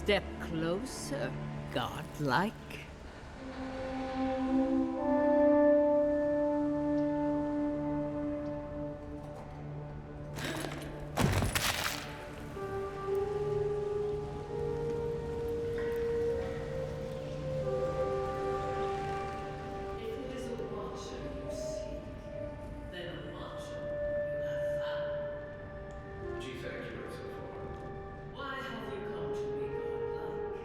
Step closer, godlike. G-Factor so far. Why have you come to me, godlike?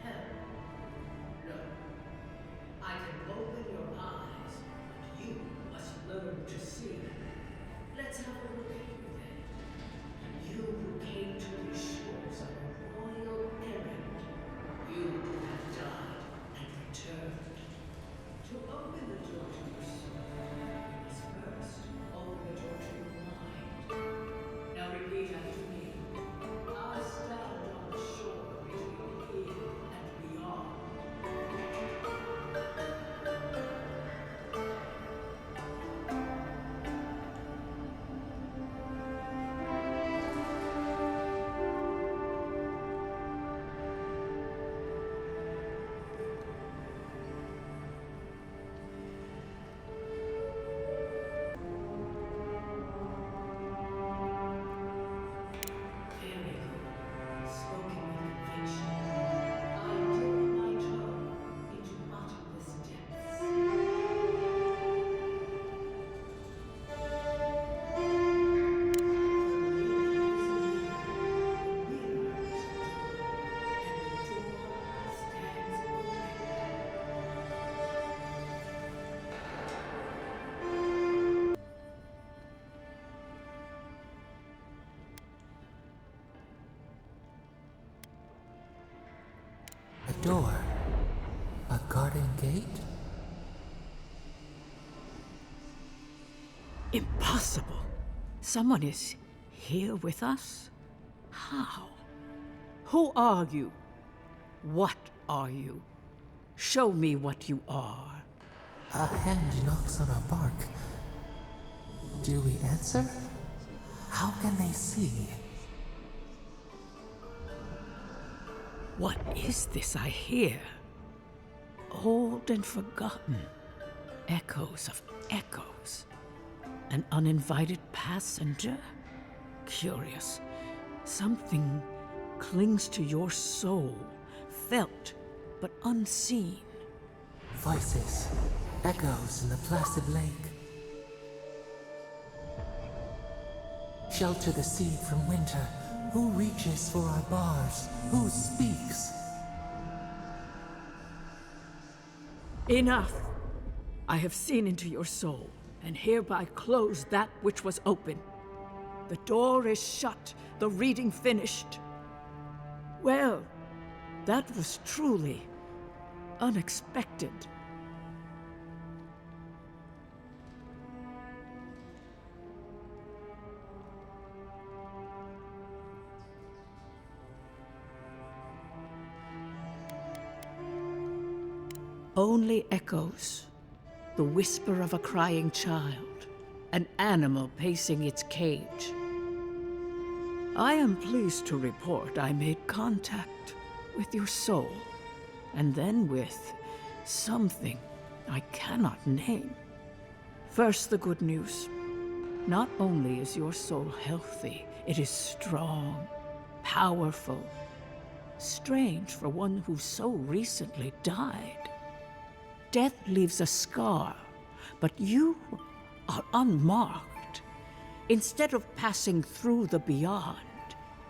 Help. Look, I can open your eyes, but you must learn to see. Let's have a look at you then. You who came to these shores on a royal errand. You who have died and returned. To open the door to your soul, you must first open the door to your mind. Now repeat after me. I stand on the shore between here and beyond. Very good. Spoken with conviction. I dip my toe into bottomless depths. A door? A garden gate? Impossible! Someone is here with us? How? Who are you? What are you? Show me what you are. A hand knocks on our bark. Do we answer? How can they see? What is this I hear? Old and forgotten. Echoes of echoes. An uninvited passenger? Curious. Something clings to your soul, felt but unseen. Voices, echoes in the placid lake. Shelter the seed from winter. Who reaches for our bars? Who speaks? Enough! I have seen into your soul, and hereby close that which was open. The door is shut, the reading finished. Well, that was truly unexpected. Only echoes, the whisper of a crying child, an animal pacing its cage. I am pleased to report I made contact with your soul, and then with something I cannot name. First, the good news. Not only is your soul healthy, it is strong, powerful. Strange for one who so recently died. Death leaves a scar, but you are unmarked. Instead of passing through the beyond,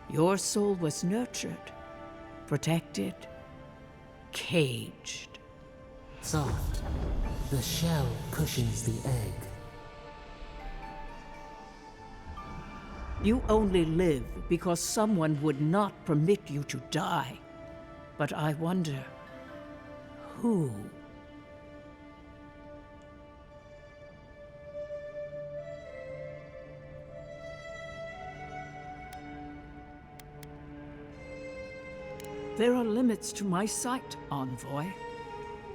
your soul was nurtured, protected, caged. Soft. The shell cushions the egg. You only live because someone would not permit you to die. But I wonder, who? There are limits to my sight, Envoy.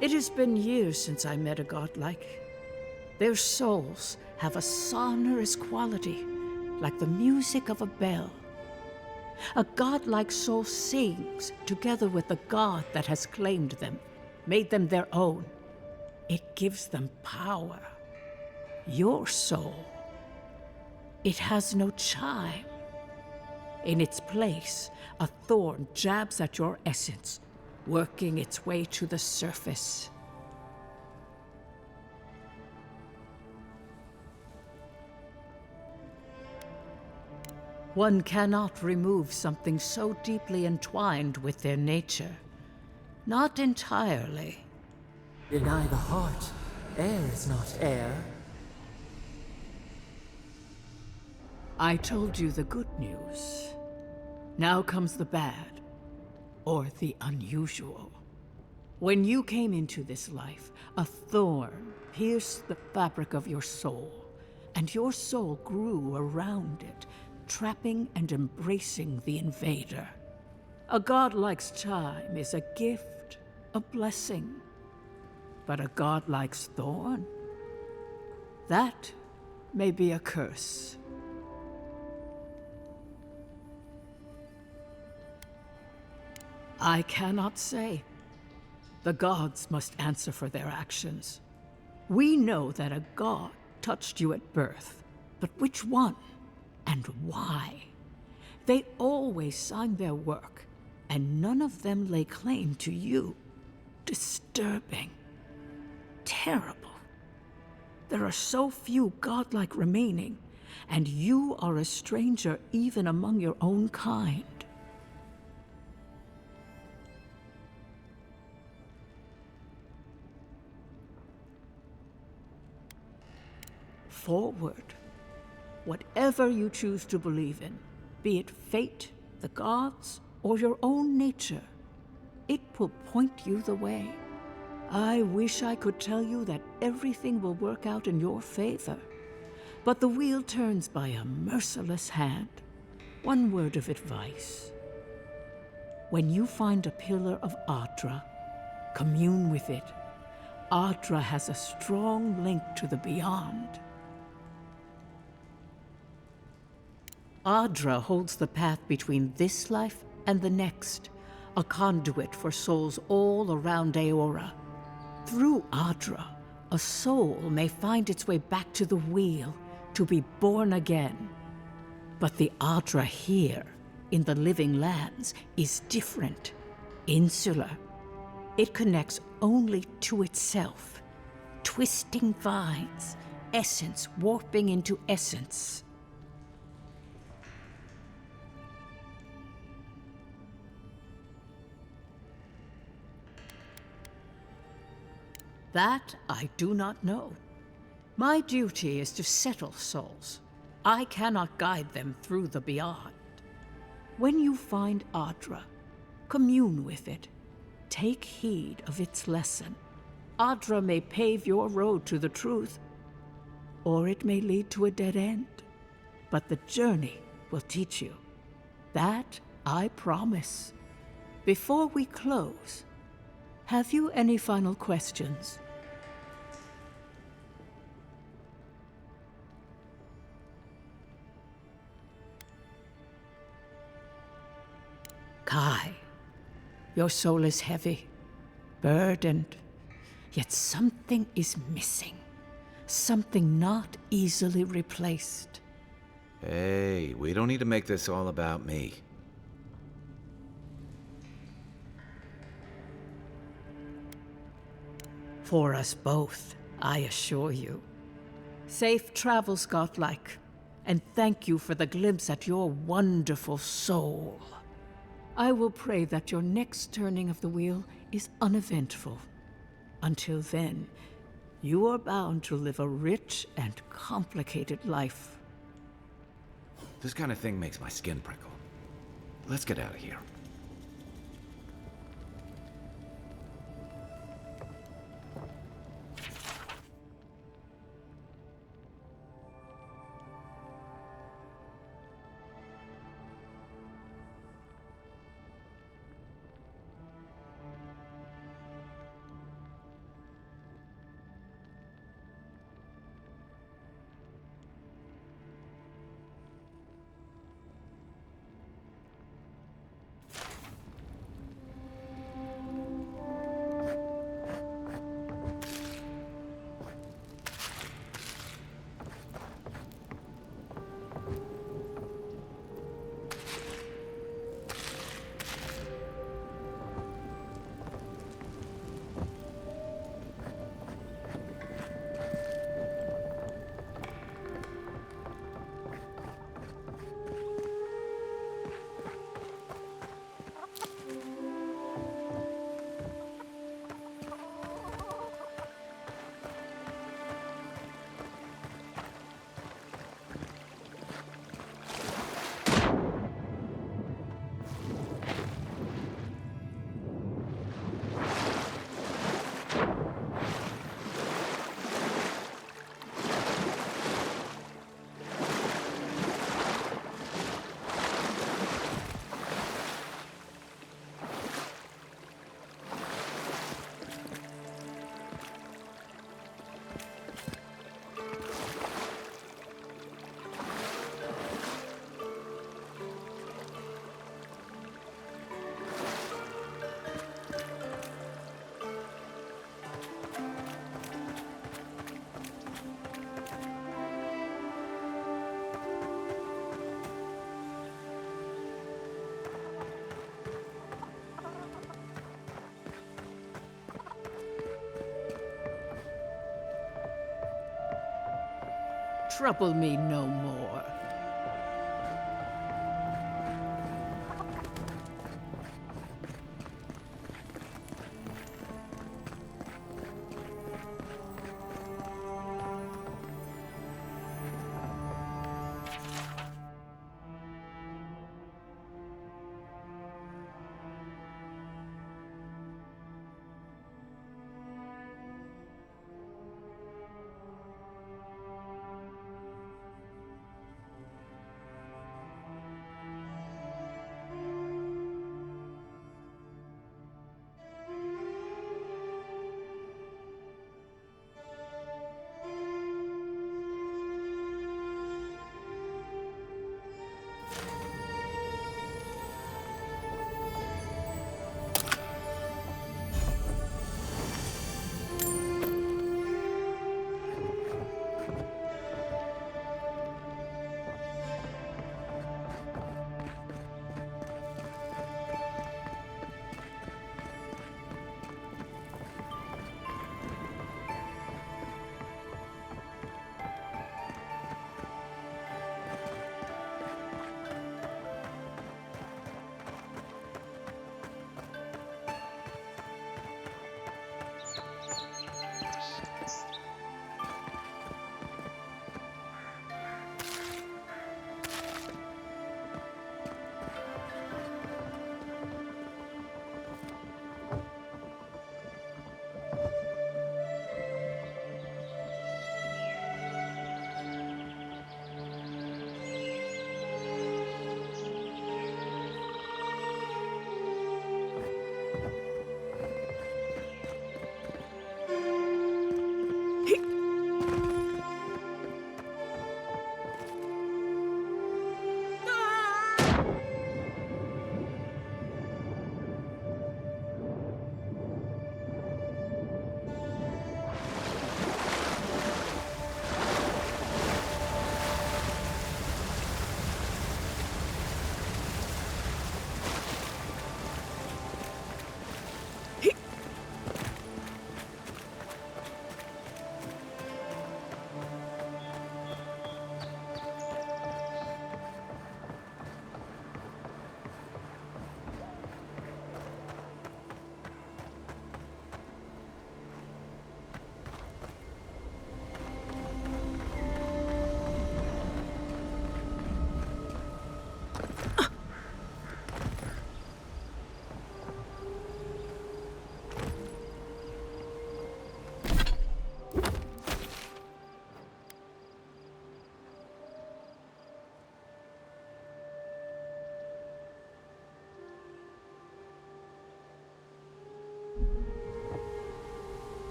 It has been years since I met a godlike. Their souls have a sonorous quality, like the music of a bell. A godlike soul sings together with the god that has claimed them, made them their own. It gives them power. Your soul, it has no chime. In its place, a thorn jabs at your essence, working its way to the surface. One cannot remove something so deeply entwined with their nature. Not entirely. Deny the heart. Air is not air. I told you the good news. Now comes the bad, or the unusual. When you came into this life, a thorn pierced the fabric of your soul, and your soul grew around it, trapping and embracing the invader. A godlike's chime is a gift, a blessing. But a godlike's thorn? That may be a curse. I cannot say. The gods must answer for their actions. We know that a god touched you at birth, but which one and why? They always sign their work, and none of them lay claim to you. Disturbing. Terrible. There are so few godlike remaining, and you are a stranger even among your own kind. Forward. Whatever you choose to believe in, be it fate, the gods, or your own nature, it will point you the way. I wish I could tell you that everything will work out in your favor, but the wheel turns by a merciless hand. One word of advice. When you find a pillar of Adra, commune with it. Adra has a strong link to the beyond. Adra holds the path between this life and the next, a conduit for souls all around Aora. Through Adra, a soul may find its way back to the wheel, to be born again. But the Adra here, in the living lands, is different, insular. It connects only to itself, twisting vines, essence warping into essence. That I do not know. My duty is to settle souls. I cannot guide them through the beyond. When you find Adra, commune with it. Take heed of its lesson. Adra may pave your road to the truth, or it may lead to a dead end. But the journey will teach you. That I promise. Before we close, have you any final questions? Kai, your soul is heavy, burdened, yet something is missing. Something not easily replaced. Hey, we don't need to make this all about me. For us both, I assure you. Safe travels, godlike, and thank you for the glimpse at your wonderful soul. I will pray that your next turning of the wheel is uneventful. Until then, you are bound to live a rich and complicated life. This kind of thing makes my skin prickle. Let's get out of here. trouble me no more.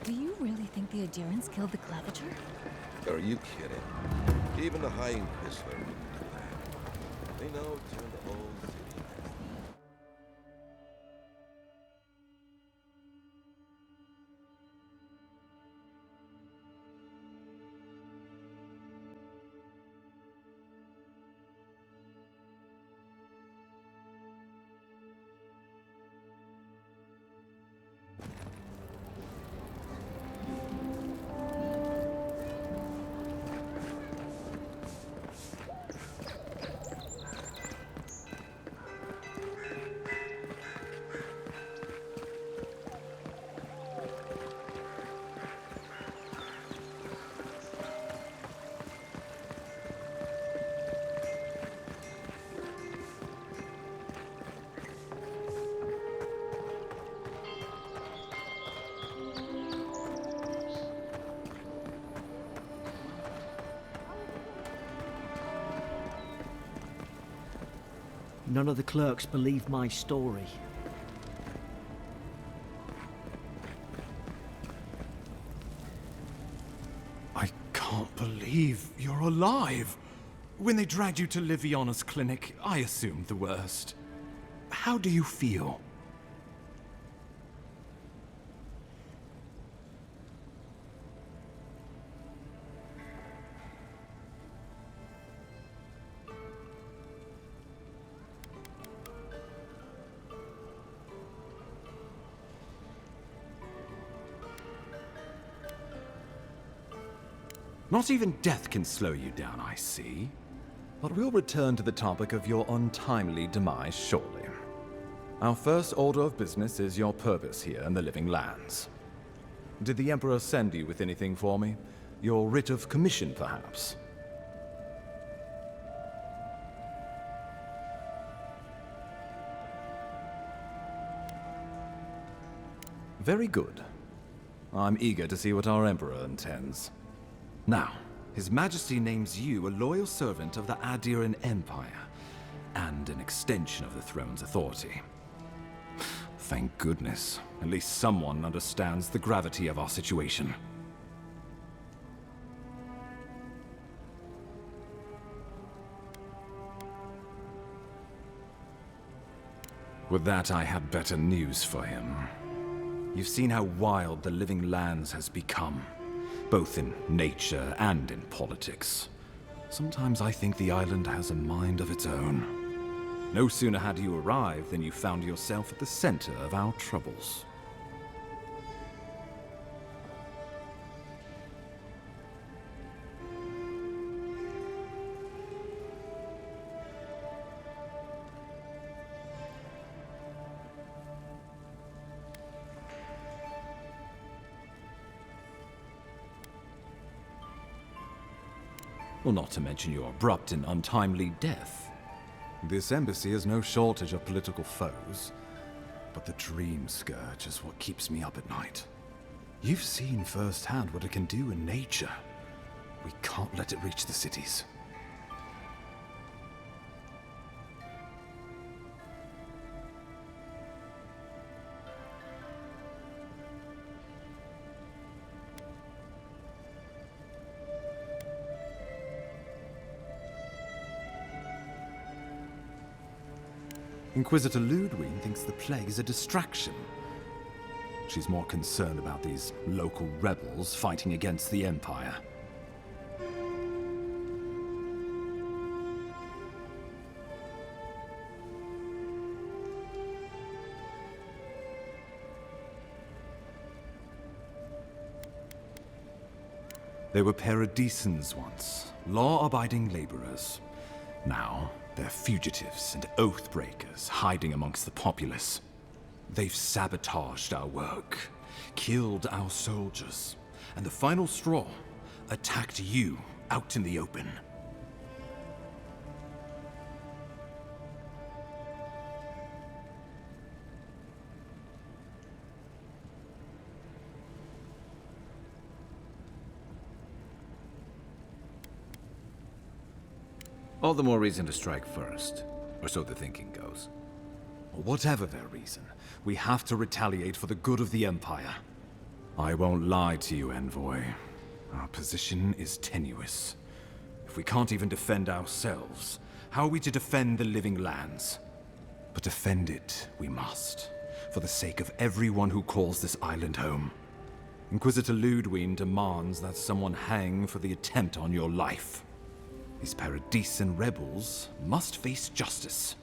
Do you really think the adherents killed the Clevenger? Are you kidding? Even the High Inquisitor wouldn't do that. They know it turned the whole city. None of the clerks believed my story. I can't believe you're alive. When they dragged you to Liviana's clinic, I assumed the worst. How do you feel? Not even death can slow you down, I see. But we'll return to the topic of your untimely demise shortly. Our first order of business is your purpose here in the Living Lands. Did the Emperor send you with anything for me? Your writ of commission, perhaps? Very good. I'm eager to see what our Emperor intends. Now, His Majesty names you a loyal servant of the Adiran Empire, and an extension of the throne's authority. Thank goodness. At least someone understands the gravity of our situation. With that, I had better news for him. You've seen how wild the Living Lands has become, both in nature and in politics. Sometimes I think the island has a mind of its own. No sooner had you arrived than you found yourself at the center of our troubles. Well, not to mention your abrupt and untimely death. This embassy has no shortage of political foes, but the Dream Scourge is what keeps me up at night. You've seen firsthand what it can do in nature. We can't let it reach the cities. Inquisitor Ludwig thinks the plague is a distraction. She's more concerned about these local rebels fighting against the Empire. They were paradisans once, law-abiding laborers. Now, they're fugitives and oath-breakers hiding amongst the populace. They've sabotaged our work, killed our soldiers, and the final straw, attacked you out in the open. All the more reason to strike first. Or so the thinking goes. Whatever their reason, we have to retaliate for the good of the Empire. I won't lie to you, Envoy. Our position is tenuous. If we can't even defend ourselves, how are we to defend the living lands? But defend it we must, for the sake of everyone who calls this island home. Inquisitor Ludwig demands that someone hang for the attempt on your life. These Paradisen rebels must face justice.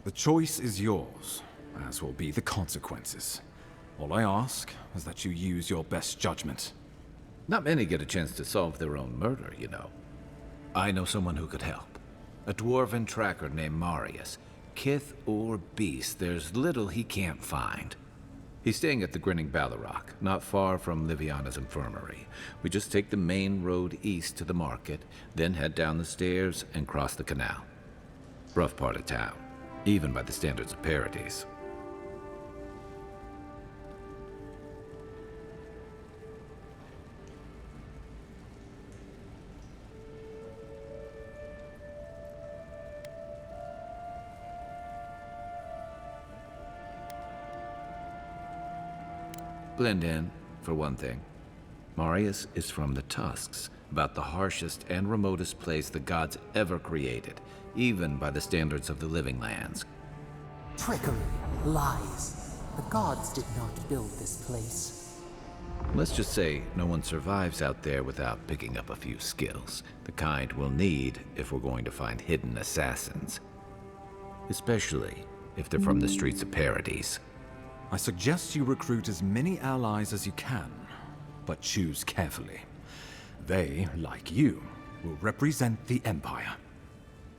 The choice is yours, as will be the consequences. All I ask is that you use your best judgment. Not many get a chance to solve their own murder, you know. I know someone who could help. A dwarven tracker named Marius. Kith or beast, there's little he can't find. He's staying at the Grinning Ballarrock, not far from Liviana's infirmary. We just take the main road east to the market, then head down the stairs and cross the canal. Rough part of town, even by the standards of Paradise. Blend in, for one thing. Marius is from the Tusks, about the harshest and remotest place the gods ever created, even by the standards of the living lands. Trickery, lies. The gods did not build this place. Let's just say no one survives out there without picking up a few skills, the kind we'll need if we're going to find hidden assassins. Especially if they're from the streets of Paradise. I suggest you recruit as many allies as you can, but choose carefully. They, like you, will represent the Empire.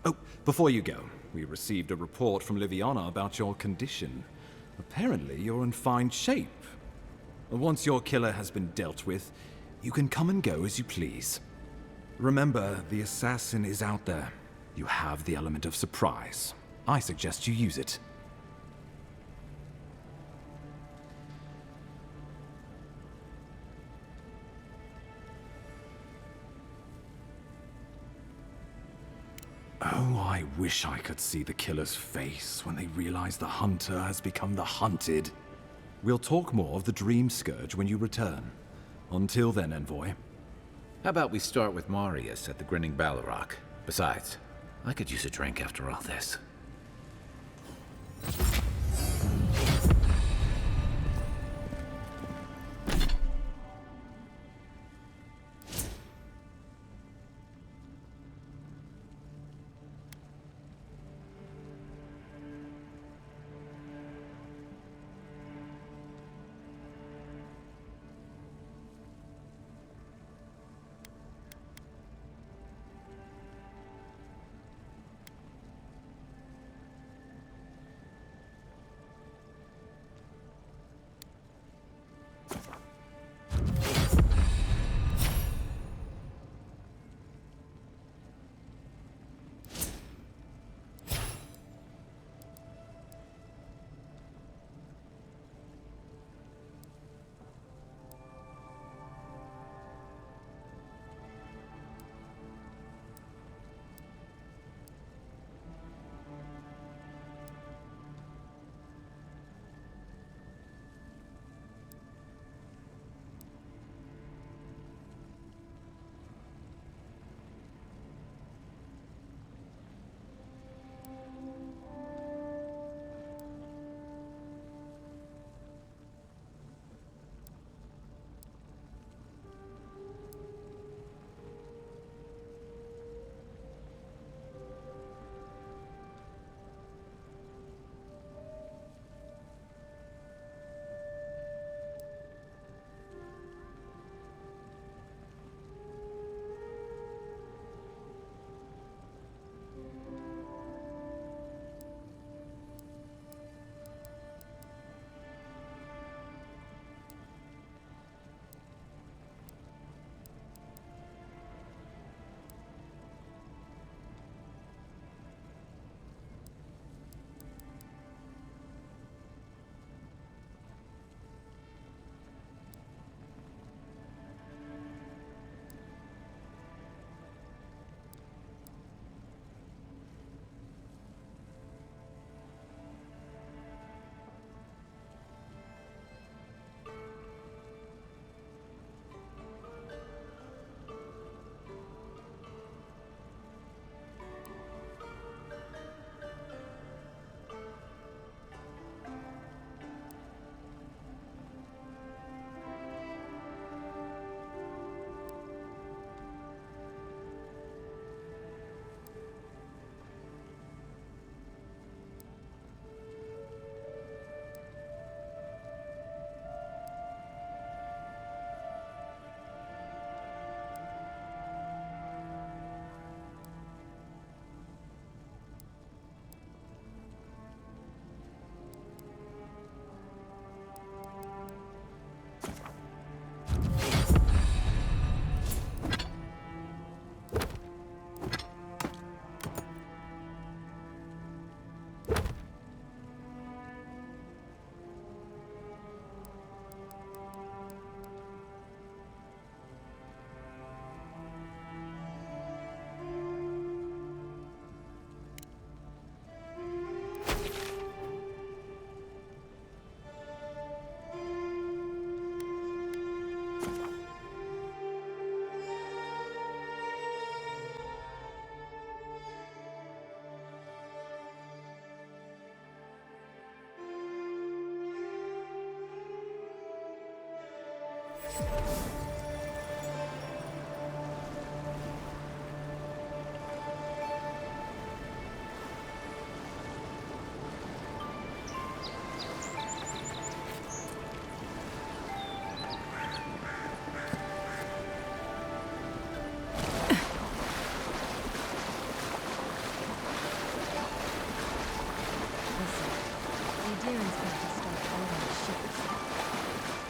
Oh, before you go, we received a report from Liviana about your condition. Apparently, you're in fine shape. Once your killer has been dealt with, you can come and go as you please. Remember, the assassin is out there. You have the element of surprise. I suggest you use it. Oh, I wish I could see the killer's face when they realize the hunter has become the hunted. We'll talk more of the Dream Scourge when you return. Until then, Envoy. How about we start with Marius at the Grinning Ballarrock? Besides, I could use a drink after all this.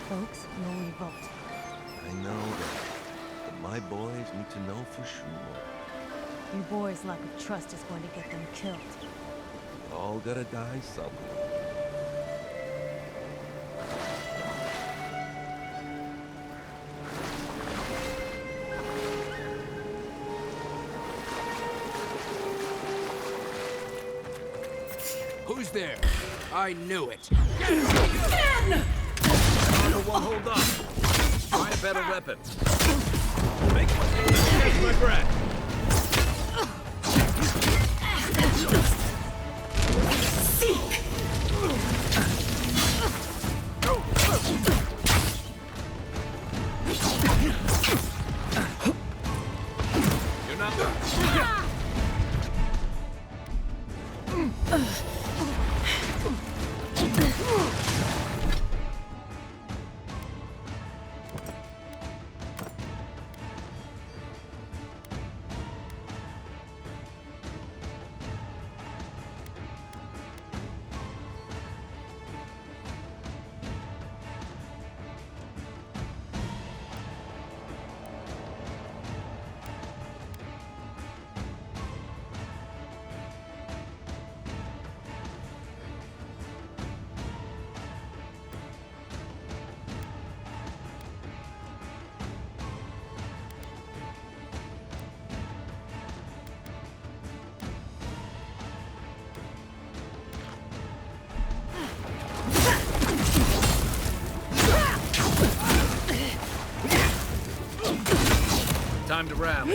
Folks will revolt. I know that, but my boys need to know for sure. Your boys' lack of trust is going to get them killed. We all gotta die somehow. Who's there? I knew it. Armor won't hold up. Find a better weapon. Make catch my breath. You're not. Time to wrap.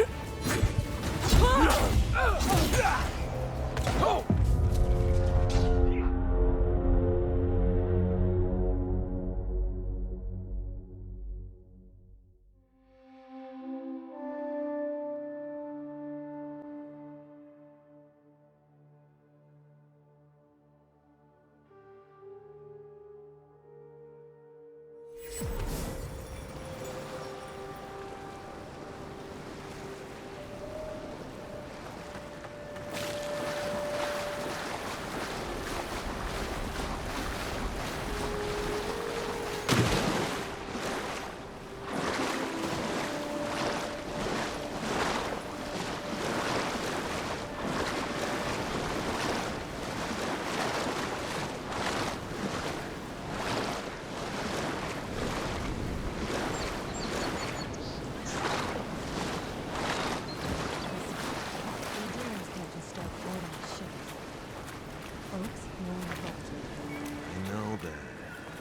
I know that,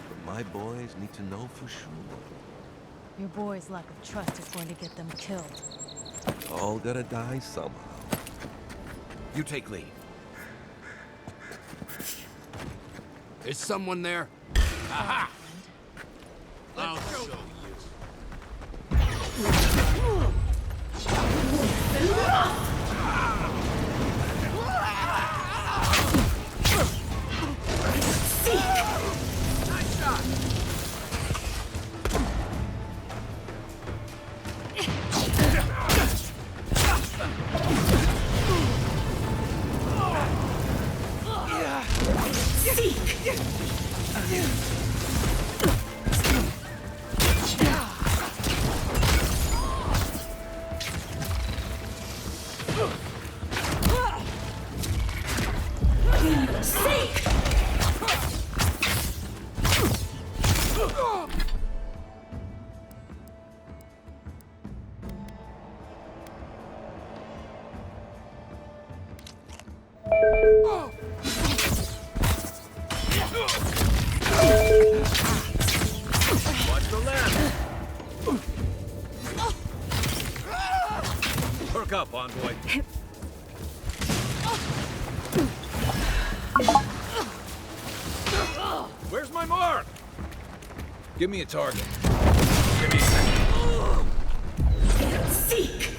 but my boys need to know for sure. Your boys' lack of trust is going to get them killed. We all gotta die somehow. You take lead. Is someone there? Aha! I'll show you. Nice shot! Watch the left. Perk up, envoy. Where's my mark? Give me a target. Seek!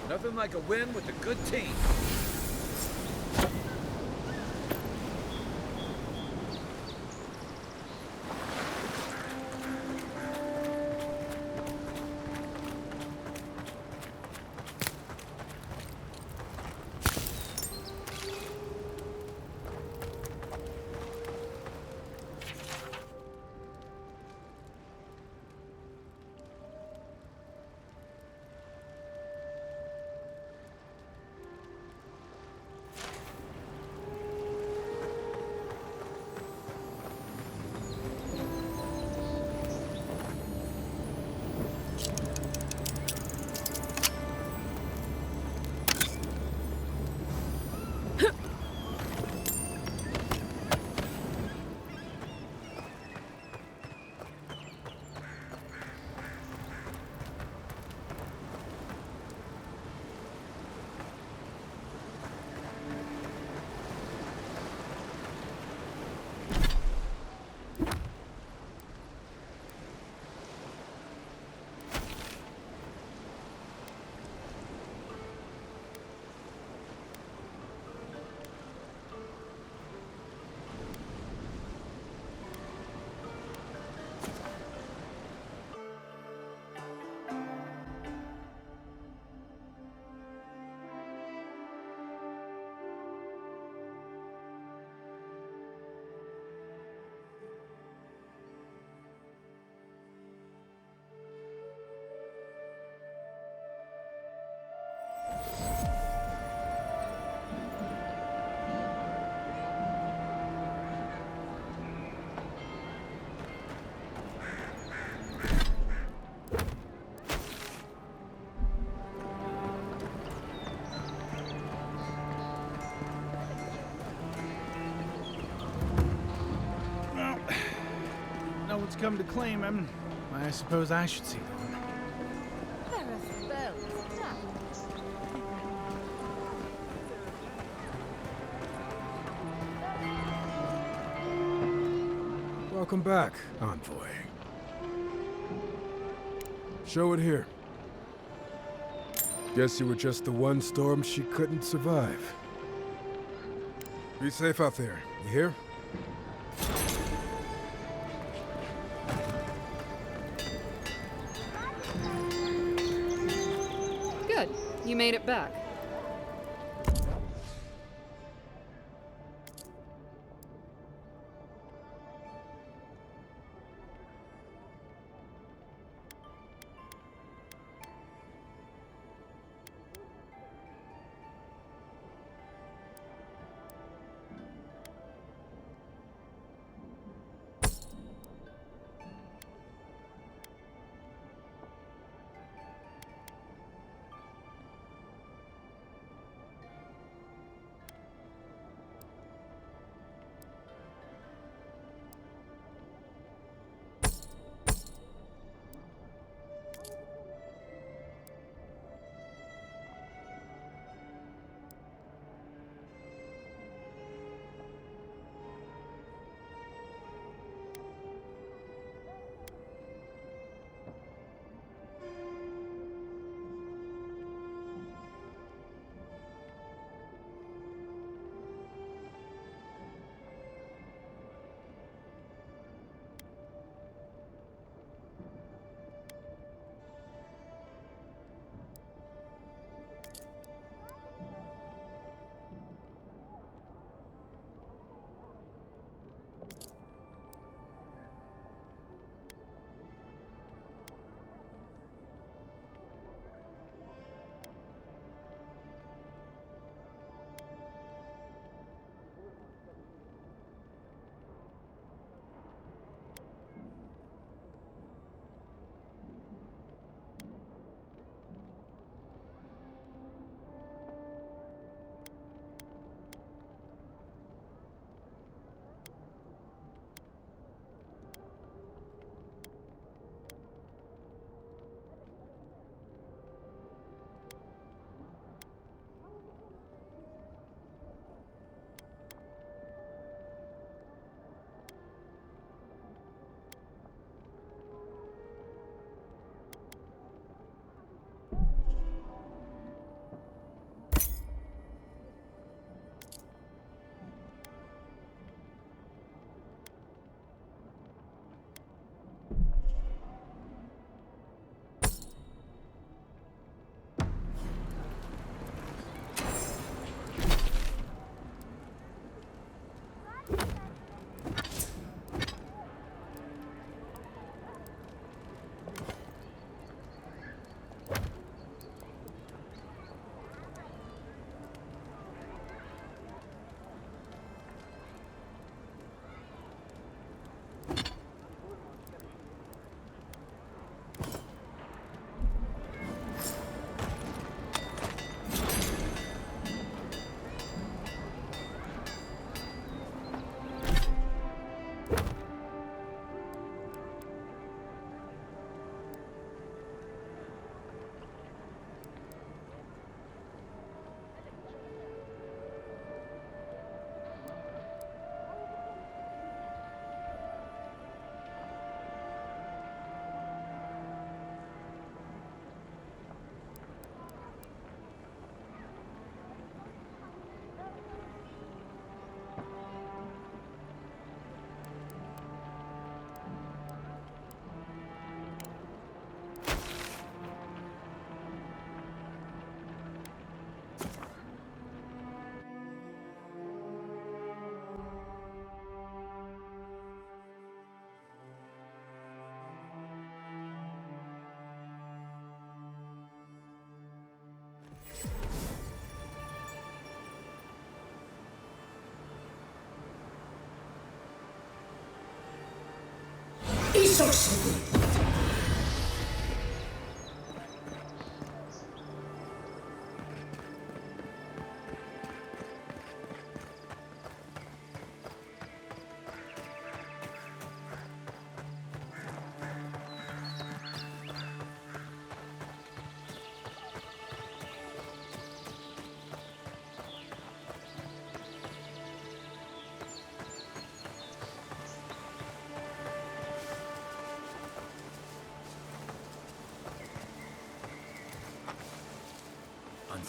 Nothing like a win with a good team. No one's come to claim him. I suppose I should see them. Welcome back, Envoy. Show it here. Guess you were just the one storm she couldn't survive. Be safe out there, you hear? Good. You made it back.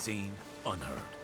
Unseen, unheard.